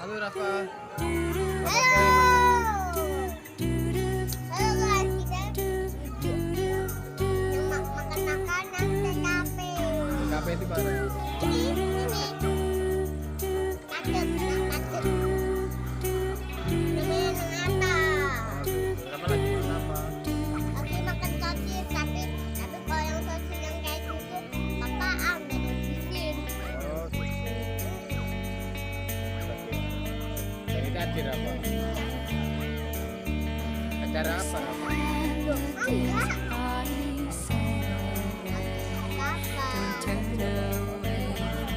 Halo Rafa. Halo guys, kita yang makan makanan TKP. TKP itu mana? Ini Tadep, Tadep. Namanya Nangata. Rafa lagi makan apa? Lagi makan sosis, tapi kalau yang sosis yang kayak gitu, apaan dari bikin? Oh, jadi tadi Rafa. Acara apa Rafa? Enggak.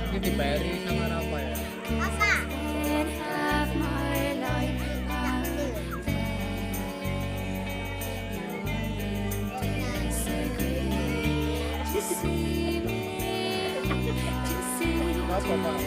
Ini dibayari sama Rafa ya? Apa? Apa Pak?